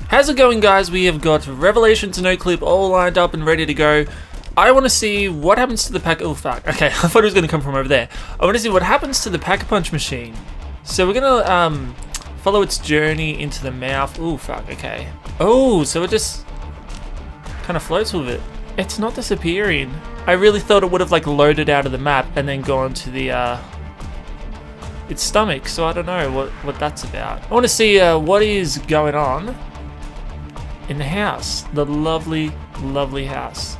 How's it going, guys? We have got Revelations and NoClip all lined up and ready to go. I want to see what happens to the pack. Oh fuck, okay, I thought it was going to come from over there. I want to see what happens to the Pack-a-Punch machine. So we're going to follow its journey into the mouth. Oh fuck, okay. Oh, so it just kind of floats with it. It's not disappearing. I really thought it would have like loaded out of the map and then gone to the its stomach, so I don't know what that's about. I want to see what is going on in the house. The lovely, lovely house.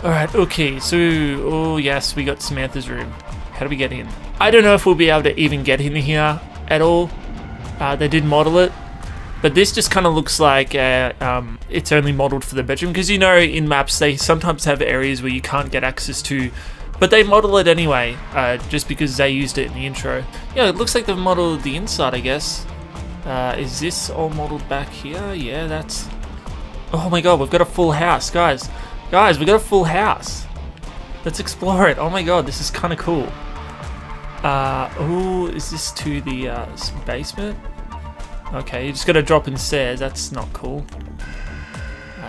Alright, okay, so, oh yes, we got Samantha's room. How do we get in? I don't know if we'll be able to even get in here at all. They did model it, but this just kind of looks like it's only modeled for the bedroom, because you know in maps they sometimes have areas where you can't get access to, but they model it anyway, just because they used it in the intro. Yeah, it looks like they've modeled the inside, I guess. Is this all modeled back here? Yeah, that's... Oh my god, we've got a full house, guys. Guys, we got a full house. Let's explore it. Oh my god, this is kind of cool. Oh, is this to the basement? Okay, you just got to drop in stairs. That's not cool.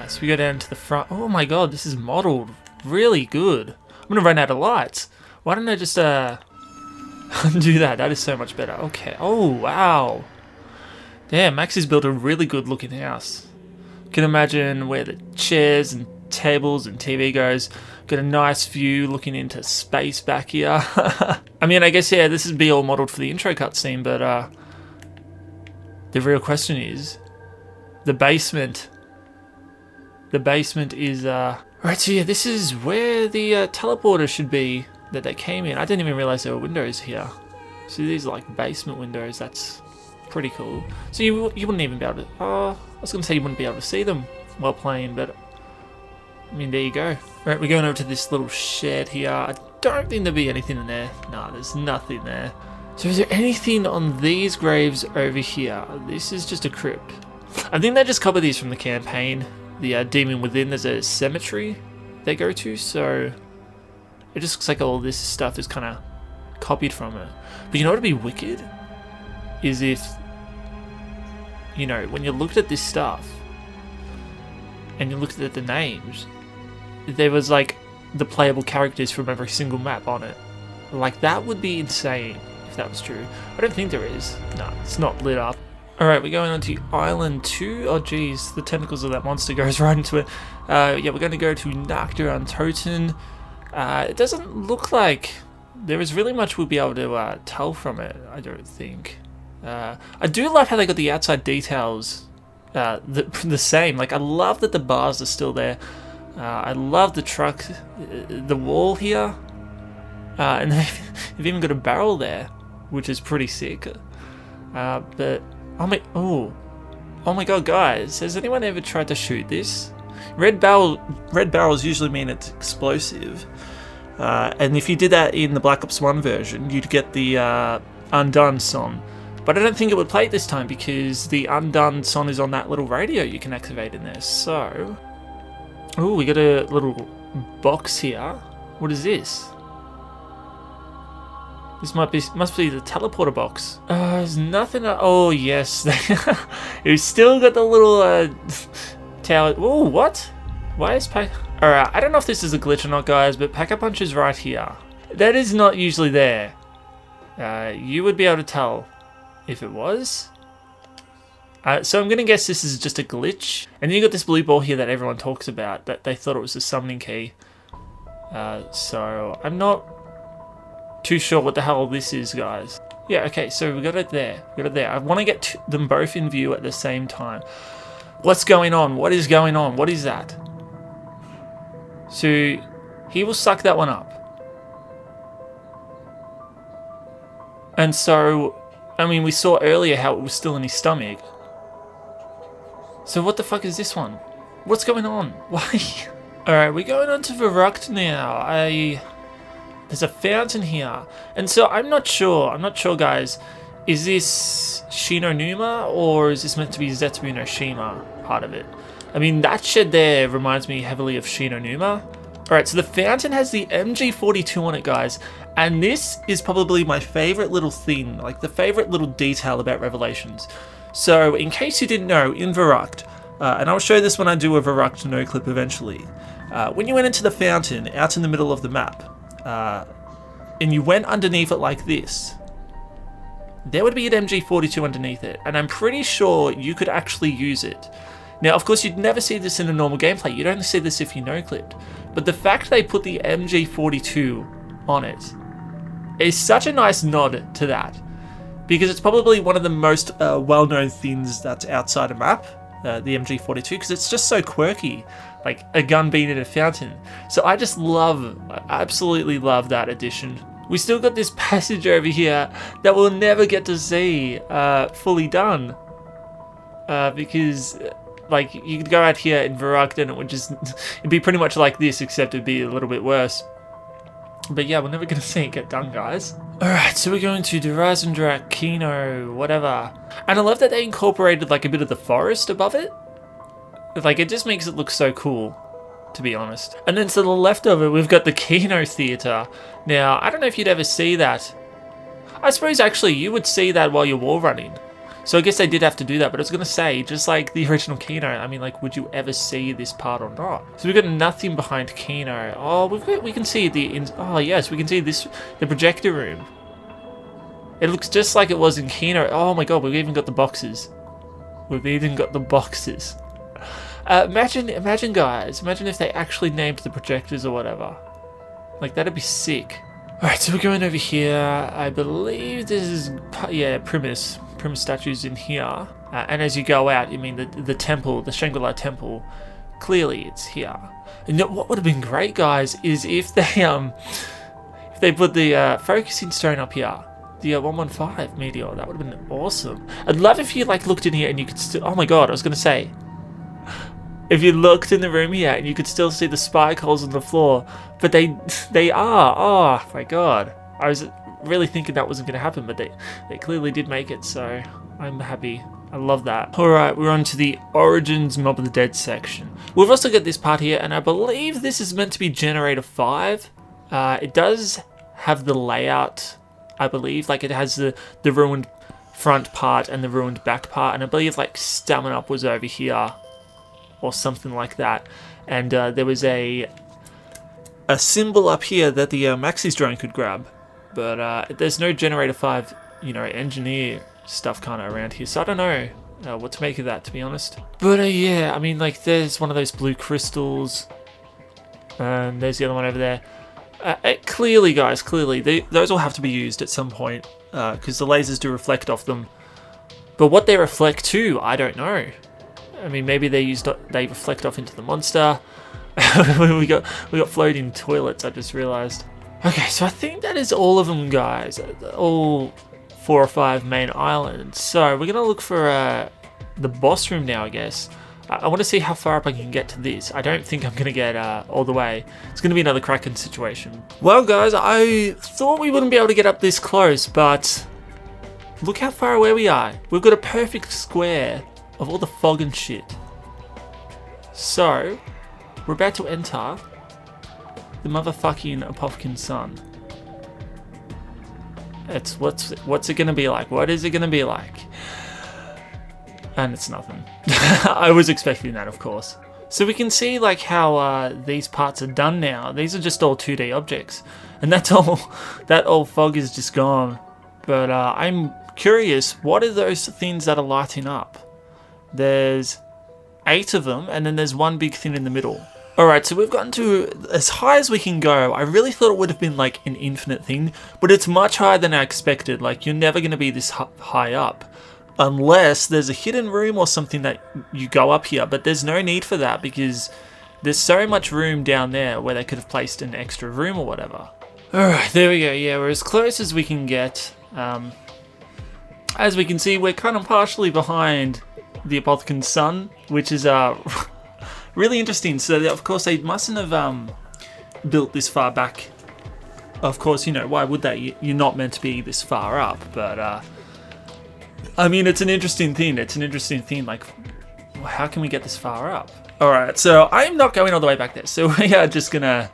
So we go down to the front. Oh my god, this is modeled really good. I'm gonna run out of lights. Why don't I just undo that? That is so much better. Okay. Oh wow. Damn, Max has built a really good looking house. You can imagine where the chairs and tables and TV goes. Got a nice view looking into space back here. I mean, I guess, yeah, this would be all modeled for the intro cutscene, but the real question is the basement. The basement is right, so yeah, this is where the teleporter should be that they came in. I didn't even realize there were windows here. So these are like basement windows. That's pretty cool. So you wouldn't even be able to... I was going to say you wouldn't be able to see them while playing, but I mean, there you go. Right, we're going over to this little shed here. I don't think there'll be anything in there. No, there's nothing there. So is there anything on these graves over here? This is just a crypt. I think they just copied these from the campaign. The Demon Within, there's a cemetery they go to, so it just looks like all this stuff is kind of copied from it. But you know what would be wicked? Is if, you know, when you looked at this stuff and you looked at the names, there was like the playable characters from every single map on it. Like, that would be insane if that was true. I don't think there is. No, it's not lit up. Alright, we're going on to Island 2. Oh geez, the tentacles of that monster goes right into it. Yeah, we're going to go to Untitled. It doesn't look like there is really much we'll be able to tell from it, I don't think. I do love how they got the outside details the same. Like, I love that the bars are still there. I love the truck, the wall here. And they've even got a barrel there, which is pretty sick. But oh my god, guys, has anyone ever tried to shoot this? Red barrels usually mean it's explosive, and if you did that in the Black Ops 1 version, you'd get the Undone song. But I don't think it would play it this time because the Undone song is on that little radio you can activate in there. So, oh, we got a little box here. What is this? This must be the teleporter box. There's nothing. Oh yes, we've still got the little tower. Oh, what? Why is Pack? Alright, I don't know if this is a glitch or not, guys, but Pack-a-Punch is right here. That is not usually there. You would be able to tell if it was. So I'm gonna guess this is just a glitch. And then you got this blue ball here that everyone talks about, that they thought it was a summoning key. So I'm not too sure what the hell this is, guys. Yeah, okay, so we got it there. We got it there. I want to get them both in view at the same time. What's going on? What is going on? What is that? So he will suck that one up. And so, I mean, we saw earlier how it was still in his stomach. So what the fuck is this one? What's going on? Why? Alright, we're going on to Verrucht now. There's a fountain here. And so I'm not sure, guys. Is this Shinonuma or is this meant to be Zetsu no Shima part of it? I mean, that shed there reminds me heavily of Shinonuma. Alright, so the fountain has the MG42 on it, guys. And this is probably my favorite little thing, like the favorite little detail about Revelations. So, in case you didn't know, in Verrucht, and I'll show this when I do a Verruct no-clip eventually. When you went into the fountain out in the middle of the map, and you went underneath it like this, there would be an MG42 underneath it, and I'm pretty sure you could actually use it. Now, of course, you'd never see this in a normal gameplay. You'd only see this if you no-clipped. But the fact they put the MG42 on it is such a nice nod to that, because it's probably one of the most well-known things that's outside a map, the MG42, because it's just so quirky, like a gun being in a fountain. So I absolutely love that addition. We still got this passage over here that we'll never get to see fully done, because like you could go out here in Verruct and it'd be pretty much like this, except it'd be a little bit worse. But yeah, we're never gonna see it get done, guys. Alright, so we're going to Durazendrak, Kino, whatever. And I love that they incorporated like a bit of the forest above it. Like, it just makes it look so cool, to be honest. And then to the left of it, we've got the Kino Theatre. Now, I don't know if you'd ever see that. I suppose actually you would see that while you're wall running. So I guess they did have to do that, but I was going to say, just like the original Kino, I mean, like, would you ever see this part or not? So we've got nothing behind Kino. Oh, we can see oh yes, we can see the projector room. It looks just like it was in Kino. Oh my god, we've even got the boxes. Imagine guys, imagine if they actually named the projectors or whatever. Like, that'd be sick. Alright, so we're going over here. I believe this is, yeah, Primus statues in here. And as you go out, you mean the temple, the Shangri-La temple, clearly it's here. And what would have been great, guys, is if they put the focusing stone up here. The 115 meteor, that would have been awesome. I'd love if you like looked in here and you could still, oh my god, I was going to say, if you looked in the room here and you could still see the spike holes on the floor, but they are, oh my god. I was really thinking that wasn't going to happen, but they clearly did make it, so I'm happy. I love that. Alright, we're on to the Origins Mob of the Dead section. We've also got this part here, and I believe this is meant to be Generator 5. It does have the layout, I believe, like it has the ruined front part and the ruined back part, and I believe like Stamina Up was over here, or something like that. And there was a symbol up here that the Maxis drone could grab. But there's no Generator 5, engineer stuff kind of around here. So I don't know what to make of that, to be honest. But yeah, I mean, like, there's one of those blue crystals. And there's the other one over there. Clearly, guys, those will have to be used at some point. Because the lasers do reflect off them. But what they reflect to, I don't know. I mean, maybe they reflect off into the monster. we got floating toilets, I just realized. Okay, so I think that is all of them, guys. All 4 or 5 main islands. So we're gonna look for the boss room now, I guess. I want to see how far up I can get to this. I don't think I'm gonna get all the way. It's gonna be another Kraken situation. Well, guys, I thought we wouldn't be able to get up this close, but look how far away we are. We've got a perfect square of all the fog and shit. So we're about to enter the motherfucking Apothicon sun. It's what's it gonna be like? What is it gonna be like? And it's nothing. I was expecting that, of course. So we can see like how these parts are done now. These are just all 2D objects, and that's all. That old fog is just gone. But I'm curious, what are those things that are lighting up? There's 8 of them, and then there's one big thing in the middle. Alright, so we've gotten to as high as we can go. I really thought it would have been like an infinite thing, but it's much higher than I expected. Like, you're never going to be this high up. Unless there's a hidden room or something that you go up here, but there's no need for that because there's so much room down there where they could have placed an extra room or whatever. Alright, there we go. Yeah, we're as close as we can get. As we can see, we're kind of partially behind the Apothicon sun, which is really interesting. So, of course, they mustn't have built this far back. Of course, why would they? You're not meant to be this far up, but I mean, it's an interesting thing. Like, how can we get this far up? Alright, so I'm not going all the way back there. So we are just gonna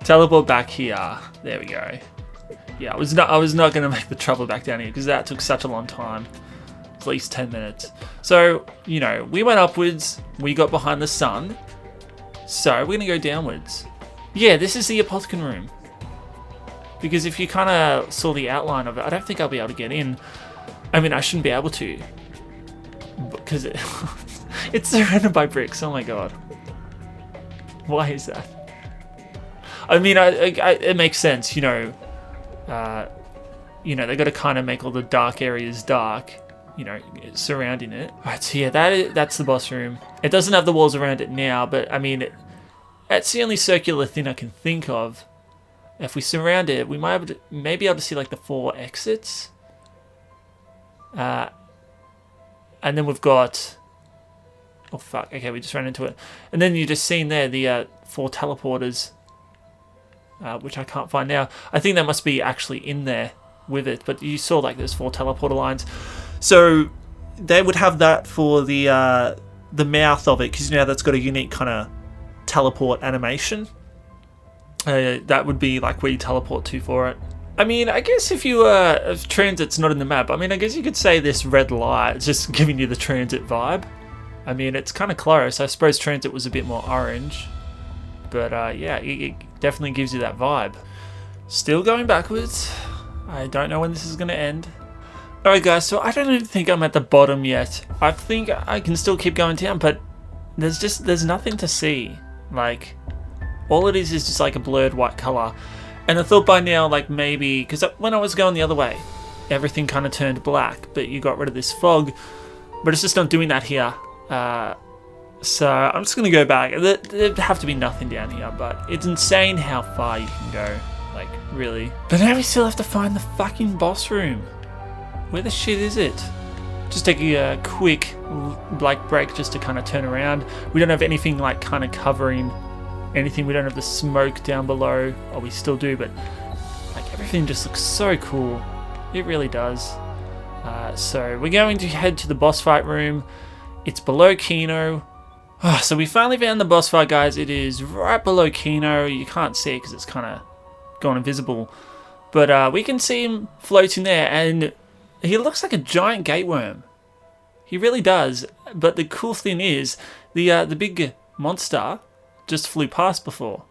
teleport back here. There we go. Yeah, I was not gonna make the travel back down here because that took such a long time. at least 10 minutes. So, you know, we went upwards, we got behind the sun, so we're gonna go downwards. Yeah, this is the Apothicon room. Because if you kind of saw the outline of it, I don't think I'll be able to get in. I mean, I shouldn't be able to. Because it's surrounded by bricks, oh my god. Why is that? I mean, it makes sense, you know, they got to kind of make all the dark areas dark, you know, surrounding it. Right, so yeah, that's the boss room. It doesn't have the walls around it now, but I mean, it's the only circular thing I can think of. If we surround it, we might maybe be able to see like the 4 exits. And then we've got, oh fuck, okay, we just ran into it. And then you just seen there the 4 teleporters. Which I can't find now. I think that must be actually in there with it, but you saw like there's 4 teleporter lines. So they would have that for the mouth of it, because you know that's got a unique kind of teleport animation. That would be like where you teleport to for it. I mean, I guess if transit's not in the map, I mean, I guess you could say this red light is just giving you the transit vibe. I mean, it's kind of close. I suppose transit was a bit more orange. But yeah, it definitely gives you that vibe. Still going backwards. I don't know when this is going to end. Alright guys, so I don't even think I'm at the bottom yet. I think I can still keep going down, but there's nothing to see. Like, all it is just like a blurred white colour. And I thought by now, like maybe, because when I was going the other way, everything kind of turned black, but you got rid of this fog. But it's just not doing that here. So I'm just going to go back. There'd have to be nothing down here, but it's insane how far you can go. Like, really. But now we still have to find the fucking boss room. Where the shit is it? Just take a quick like break just to kind of turn around. We don't have anything like kind of covering anything. We don't have the smoke down below. Oh, we still do, but like everything just looks so cool. It really does. So we're going to head to the boss fight room. It's below Kino. Oh, so we finally found the boss fight, guys. It is right below Kino. You can't see it because it's kind of gone invisible. But we can see him floating there, and he looks like a giant gateworm. He really does. But the cool thing is, the big monster just flew past before.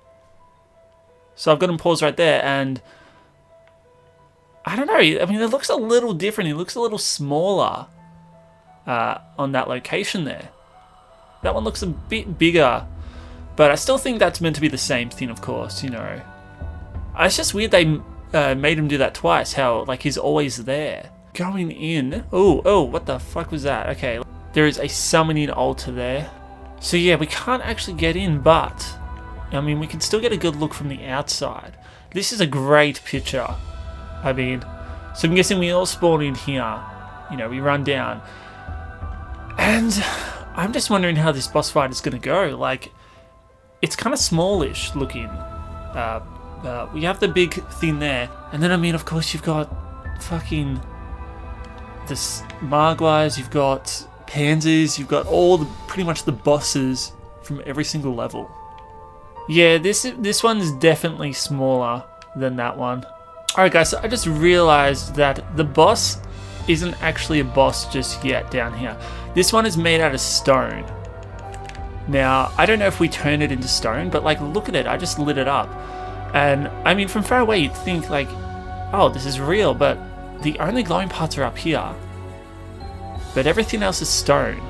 So I've got him paused right there, and I don't know. I mean, it looks a little different. He looks a little smaller on that location there. That one looks a bit bigger, but I still think that's meant to be the same thing, of course, you know. It's just weird they made him do that twice, how, like, he's always there. Going in... Oh, what the fuck was that? Okay, there is a summoning altar there. So yeah, we can't actually get in, but, I mean, we can still get a good look from the outside. This is a great picture. I mean, so I'm guessing we all spawn in here. You know, we run down. And I'm just wondering how this boss fight is going to go. Like, it's kind of smallish looking. We have the big thing there. And then, I mean, of course, you've got fucking this Marguiles, you've got Panzers, you've got all the, pretty much the bosses from every single level. Yeah, this one's definitely smaller than that one. Alright guys, so I just realized that the boss isn't actually a boss just yet down here. This one is made out of stone. Now, I don't know if we turn it into stone, but like, look at it, I just lit it up. And, I mean, from far away you'd think like, oh, this is real, but the only glowing parts are up here. But everything else is stone.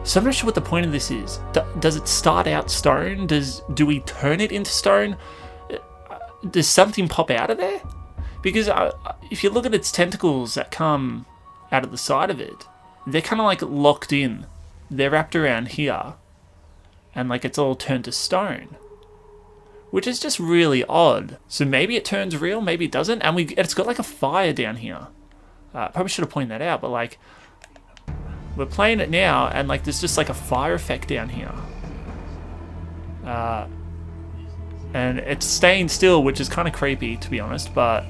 So I'm not sure what the point of this is. Does it start out stone? Do we turn it into stone? Does something pop out of there? Because if you look at its tentacles that come out of the side of it, they're kind of like locked in. They're wrapped around here. And like it's all turned to stone. Which is just really odd. So maybe it turns real, maybe it doesn't. And it's got like a fire down here. Probably should have pointed that out, but like, we're playing it now, and like there's just like a fire effect down here. And it's staying still, which is kind of creepy, to be honest, but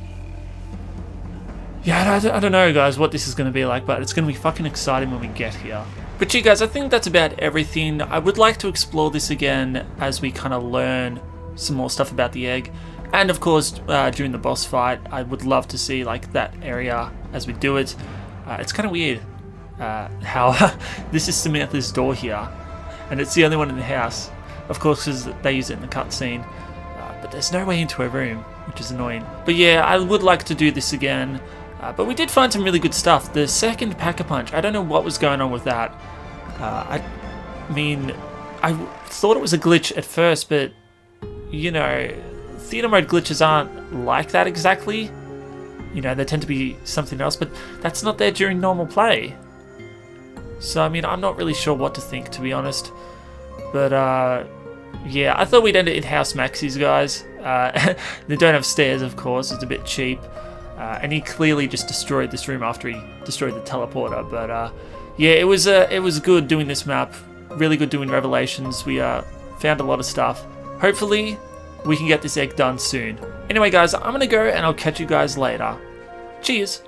yeah, I don't know, guys, what this is going to be like, but it's going to be fucking exciting when we get here. But you guys, I think that's about everything. I would like to explore this again as we kind of learn some more stuff about the egg. And of course, during the boss fight, I would love to see like that area as we do it. It's kind of weird how this is Samantha's door here, and it's the only one in the house. Of course, because they use it in the cutscene. But there's no way into her room, which is annoying. But yeah, I would like to do this again. But we did find some really good stuff. The second Pack-a-Punch, I don't know what was going on with that. I mean, I thought it was a glitch at first, but, you know, theater mode glitches aren't like that exactly. You know, they tend to be something else, but that's not there during normal play. So, I mean, I'm not really sure what to think, to be honest. But, yeah, I thought we'd end it in House Maxie's, guys. They don't have stairs, of course. It's a bit cheap. And he clearly just destroyed this room after he destroyed the teleporter. But, yeah, it was good doing this map. Really good doing Revelations. We found a lot of stuff. Hopefully, we can get this egg done soon. Anyway, guys, I'm going to go and I'll catch you guys later. Cheers!